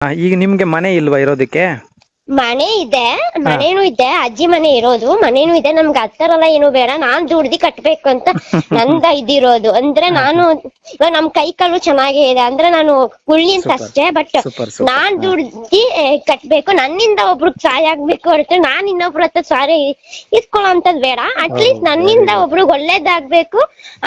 ಈಗ ನಿಮ್ಗೆ ಮನೆ ಇಲ್ವಾ ಇರೋದಕ್ಕೆ? ಮನೆ ಇದೆ, ಮನೇನು ಇದೆ, ಅಜ್ಜಿ ಮನೆ ಇರೋದು, ಮನೇನು ಇದೆ. ನಮ್ಗೆ ಹತ್ತರಲ್ಲ ಏನು ಬೇಡ, ನಾನ್ ದುಡ್ದಿ ಕಟ್ಬೇಕು ಅಂತ ನಂದ ಇದಿರೋದು. ಅಂದ್ರೆ ನಾನು ಇವಾಗ ನಮ್ ಕೈ ಕಾಲು ಚೆನ್ನಾಗೇ ಇದೆ, ಅಂದ್ರೆ ನಾನು ಕುಳ್ಳಿ ಅಂತ ಅಷ್ಟೇ. ಬಟ್ ನಾನ್ ದುಡ್ದಿ ಕಟ್ಬೇಕು, ನನ್ನಿಂದ ಒಬ್ರಿಗೆ ಸಹಾಯ ಆಗ್ಬೇಕು ಹೊರತು ನಾನ್ ಇನ್ನೊಬ್ರ ಹತ್ರ ಸಹಾಯ ಇಸ್ಕೊಳ್ಳೋ ಅಂತದ್ ಬೇಡ. ಅಟ್ಲೀಸ್ಟ್ ನನ್ನಿಂದ ಒಬ್ರಿಗೆ ಒಳ್ಳೇದಾಗ್ಬೇಕು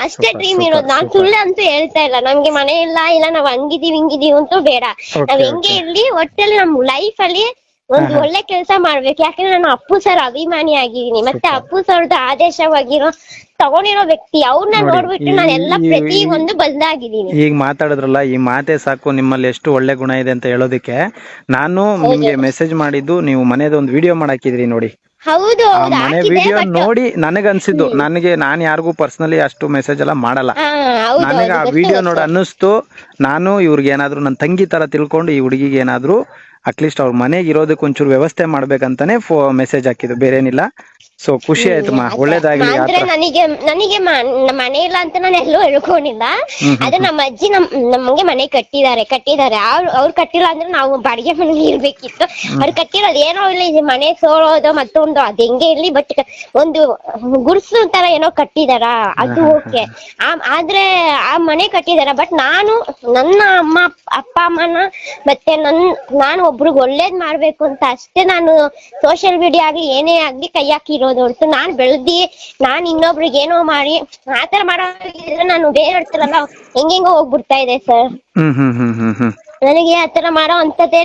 ಅಷ್ಟೇ ಡ್ರೀಮ್ ಇರೋದು. ನಾನ್ ಸುಳ್ಳು ಅಂತೂ ಹೇಳ್ತಾ ಇಲ್ಲ. ನಮ್ಗೆ ಮನೆ ಇಲ್ಲ ನಾವ್ ಹಿಂಗಿದೀವಿ ಅಂತೂ ಬೇಡ. ನಾವ್ ಹೆಂಗೆ ಇರ್ಲಿ, ಒಟ್ಟಲ್ಲಿ ನಮ್ ಲೈಫ್ ಅಲ್ಲಿ ಒಂದು ಒಳ್ಳೆ ಕೆಲಸ ಮಾಡ್ಬೇಕು. ಯಾಕಂದ್ರೆ ನಾನು ಅಪ್ಪು ಸರ್ ಅಭಿಮಾನಿ ಆಗಿದ್ದೀನಿ, ಮತ್ತೆ ಅಪ್ಪು ಸರ್ದು ಆದೇಶವಾಗಿರೋ ತಗೊಂಡಿರೋ ವ್ಯಕ್ತಿ. ಅವ್ರನ್ನ ನೋಡ್ಬಿಟ್ಟು ನಾನೆಲ್ಲ ಪ್ರತಿ ಒಂದು ಬದಲಾಗಿದ್ದೀನಿ. ಈಗ ಮಾತಾಡಿದ್ರಲ್ಲ, ಈ ಮಾತೆ ಸಾಕು ನಿಮ್ಮಲ್ಲಿ ಎಷ್ಟು ಒಳ್ಳೆ ಗುಣ ಇದೆ ಅಂತ ಹೇಳೋದಕ್ಕೆ. ನಾನು ನಿಮ್ಗೆ ಮೆಸೇಜ್ ಮಾಡಿದ್ದು ನೀವು ಮನೆದ ಒಂದು ವಿಡಿಯೋ ಮಾಡಾಕಿದ್ರಿ ನೋಡಿ. ಹೌದು, ಮನೆ ವಿಡಿಯೋ ನೋಡಿ ನನಗನ್ಸಿದ್ದು, ನಾನು ಯಾರಿಗೂ ಪರ್ಸನಲಿ ಅಷ್ಟು ಮೆಸೇಜ್ ಎಲ್ಲ ಮಾಡಲ್ಲ. ನನಗೆ ಆ ವಿಡಿಯೋ ನೋಡಿ ಅನ್ನಿಸ್ತು, ನಾನು ಇವ್ರಿಗೆ ಏನಾದ್ರು ನನ್ನ ತಂಗಿ ತರ ತಿಳ್ಕೊಂಡು ಈ ಹುಡುಗಿಗೆ ಏನಾದ್ರು ಅಟ್ಲೀಸ್ಟ್ ಅವ್ರ ಮನೆಗೆ ಇರೋದಕ್ಕೆ ಒಂಚೂರು ವ್ಯವಸ್ಥೆ ಮಾಡ್ಬೇಕಂತಾನೆ ಮೆಸೇಜ್ ಹಾಕಿದ್ದು, ಬೇರೇನಿಲ್ಲ. ಸೊ ಖುಷಿ ಆಯ್ತಮ್ಮ, ಒಳ್ಳೇದಾಗ್ಲಿ. ಅಂದ್ರೆ ನನಗೆ ಮನೆ ಇಲ್ಲ ಅಂತ ನಾನು ಎಲ್ಲೂ ಹೇಳ್ಕೊಂಡಿಲ್ಲ. ಅದೇ ನಮ್ಮ ಅಜ್ಜಿ ನಮ್ಗೆ ಮನೆ ಕಟ್ಟಿದ್ದಾರೆ. ಅವ್ರು ಕಟ್ಟಿಲ್ಲ ಅಂದ್ರೆ ನಾವು ಬಾಡಿಗೆ ಮನೆಗೆ ಇರ್ಬೇಕಿತ್ತು. ಅವ್ರು ಕಟ್ಟಿರೋದು ಏನೋ ಇಲ್ಲ, ಇದು ಮನೆ ಸೋಳೋದು ಮತ್ತೊಂದು ಅದ್ ಹೆಂಗೆ ಇರ್ಲಿ, ಬಟ್ ಒಂದು ಗುಡ್ಸು ತರ ಏನೋ ಕಟ್ಟಿದಾರ, ಅದು ಓಕೆ. ಆದ್ರೆ ಆ ಮನೆ ಕಟ್ಟಿದಾರ. ಬಟ್ ನಾನು ನನ್ನ ಅಪ್ಪ ಅಮ್ಮನ ಮತ್ತೆ ನಾನು ಒಬ್ರಿಗೆ ಒಳ್ಳೇದ್ ಮಾಡ್ಬೇಕು ಅಂತ ಅಷ್ಟೇ ನಾನು ಸೋಷಿಯಲ್ ಮೀಡಿಯಾ ಆಗ್ಲಿ ಏನೇ ಆಗ್ಲಿ ಕೈ ಹಾಕಿರೋದು ಹೊರತು ನಾನ್ ಬೆಳ್ದಿ ನಾನ್ ಇನ್ನೊಬ್ರಿಗೆ ಏನೋ ಮಾಡಿ ಆತರ ಮಾಡೋದ್ರೆ ನಾನು ಬೇರೆ ಇರ್ತಾರಲ್ಲ ಹೆಂಗೆಂಗೋ ಹೋಗ್ಬಿಡ್ತಾ ಇದೆ ಸರ್. ನನಗೆ ಆತರ ಮಾಡೋ ಅಂತದೇ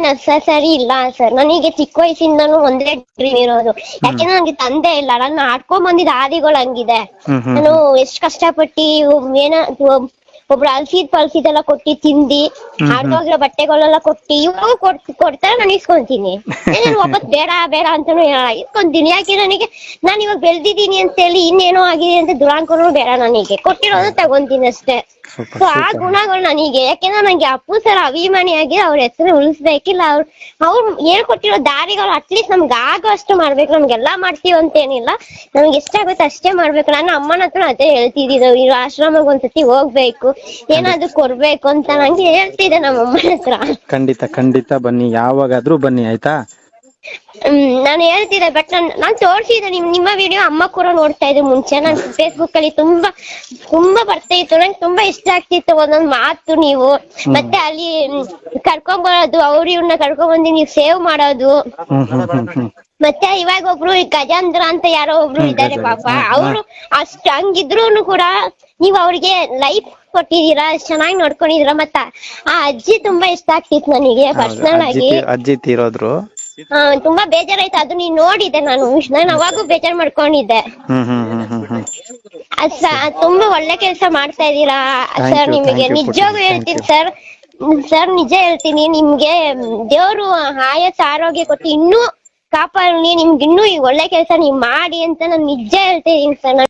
ಸರಿ ಇಲ್ಲ ಸರ್. ನನಗೆ ಚಿಕ್ಕ ವಯಸ್ಸಿಂದನೂ ಒಂದೇ ಡ್ರೀಮ್ ಇರೋದು. ಯಾಕೆಂದ್ರೆ ನನಗೆ ತಂದೆ ಇಲ್ಲ, ನಾನು ಆಡ್ಕೊಂಡ್ ಬಂದಿದ್ದ ಹಾದಿಗಳು ಹಂಗಿದೆ. ನಾನು ಎಷ್ಟ್ ಕಷ್ಟಪಟ್ಟಿ ಒಬ್ರು ಪಲ್ಸಿದೆಲ್ಲ ಕೊಟ್ಟಿ ತಿಂದಿ ಆಡ್ದೋಗಿರೋ ಬಟ್ಟೆಗಳೆಲ್ಲ ಕೊಟ್ಟಿ ಇವಾಗ ಕೊಡ್ತಾರೆ, ನಾನು ಇಸ್ಕೊಂತೀನಿ. ವಾಪಸ್ ಬೇಡ ಅಂತಾನು ಹೇಳಲ್ಲ, ಇಸ್ಕೊಂತೀನಿ. ಯಾಕೆ ನಾನು ಇವಾಗ ಬೆಳ್ದಿದ್ದೀನಿ ಅಂತ ಹೇಳಿ ಇನ್ನೇನೋ ಆಗಿದೆ ಅಂತ ದುರಾಂಕನೂ ಬೇಡ. ನನಗೆ ಕೊಟ್ಟಿರೋದು ತಗೊಂತೀನಿ ಅಷ್ಟೇ. ಸೊ ಆ ಗುಣಗಳು ನನಗೆ, ಯಾಕೆಂದ್ರೆ ನಂಗೆ ಅಪ್ಪು ಸರ್ ಅಭಿಮಾನಿಯಾಗಿ ಅವ್ರ ಹೆಸರು ಉಳಿಸ್ಬೇಕಿಲ್ಲ. ಅವ್ರು ಹೇಳ್ಕೊಟ್ಟಿರೋ ದಾರಿಗಳು ಅಟ್ಲೀಸ್ಟ್ ನಮ್ಗೆ ಆಗೋ ಅಷ್ಟು ಮಾಡ್ಬೇಕು. ನಮ್ಗೆಲ್ಲಾ ಮಾಡ್ತೀವಿ ಅಂತ ಏನಿಲ್ಲ, ನಮ್ಗೆ ಎಷ್ಟಾಗುತ್ತೆ ಅಷ್ಟೇ ಮಾಡ್ಬೇಕು. ನಾನು ಅಮ್ಮನ ಹತ್ರ ಅದೇ ಹೇಳ್ತಿದ್ದಿದ್ದು, ಈ ಆಶ್ರಮಕ್ಕೆ ಒಂದ್ಸತಿ ಹೋಗ್ಬೇಕು, ಏನಾದ್ರು ಕೊಡ್ಬೇಕು ಅಂತ ನಂಗೆ ಹೇಳ್ತಿದ್ದೆ ನಮ್ಮ ಅಮ್ಮನ ಹತ್ರ. ಖಂಡಿತ ಬನ್ನಿ, ಯಾವಾಗಾದ್ರೂ ಬನ್ನಿ ಆಯ್ತಾ. ನಾನು ಹೇಳ್ತಿದ್ದೆ, ಬಟ್ ನಾನ್ ತೋರ್ಸಿದ್ದೆ ನಿಮ್ಮ ವಿಡಿಯೋ. ಅಮ್ಮ ಕೂಡ ನೋಡ್ತಾ ಇದ್ರು ಮುಂಚೆ. ನಾನು ಫೇಸ್ಬುಕ್ ಅಲ್ಲಿ ತುಂಬಾ ಬರ್ತಾ ಇತ್ತು, ನಂಗೆ ತುಂಬಾ ಇಷ್ಟ ಆಗ್ತಿತ್ತು ಒಂದೊಂದ್ ಮಾತು ನೀವು. ಮತ್ತೆ ಅಲ್ಲಿ ಕರ್ಕೊಂಬರೋದು, ಇವ್ರನ್ನ ಕರ್ಕೊಂಡ್ಬಂದು ನೀವು ಸೇವ್ ಮಾಡೋದು. ಮತ್ತೆ ಇವಾಗ ಒಬ್ರು ಗಜೇಂದ್ರ ಅಂತ ಯಾರೋ ಒಬ್ರು ಇದ್ದಾರೆ ಪಾಪ, ಅವ್ರು ಅಷ್ಟ್ ಹಂಗಿದ್ರು ಕೂಡ ನೀವ್ ಅವ್ರಿಗೆ ಲೈಫ್ ಕೊಟ್ಟಿದೀರಾ, ಚೆನ್ನಾಗಿ ನೋಡ್ಕೊಂಡಿದೀರಾ. ಮತ್ತ ಆ ಅಜ್ಜಿ ತುಂಬಾ ಇಷ್ಟ ಆಗ್ತಿತ್ತು ನನಗೆ ಪರ್ಸನಲ್ ಆಗಿ. ಅಜ್ಜಿ ತೀರೋದ್ರು, ತುಂಬಾ ಬೇಜಾರಾಯ್ತು. ಅದು ನೀನ್ ನೋಡಿದ್ದೆ, ನಾನು ಅವಾಗೂ ಬೇಜಾರ್ ಮಾಡ್ಕೊಂಡಿದ್ದೆ. ತುಂಬಾ ಒಳ್ಳೆ ಕೆಲ್ಸ ಮಾಡ್ತಾ ಇದೀರಾ ಸರ್. ನಿಮಗೆ ನಿಜವಾಗೂ ಹೇಳ್ತೀನಿ ಸರ್, ನಿಜ ಹೇಳ್ತೀನಿ. ನಿಮ್ಗೆ ದೇವ್ರು ಆಯಸ್ಸು ಆರೋಗ್ಯ ಕೊಟ್ಟು ಇನ್ನೂ ಕಾಪಾಡಿ, ನಿಮ್ಗೆ ಇನ್ನೂ ಈ ಒಳ್ಳೆ ಕೆಲ್ಸ ನೀವ್ ಮಾಡಿ ಅಂತ ನಾನು ನಿಜ ಹೇಳ್ತಿದೀನಿ ಸರ್.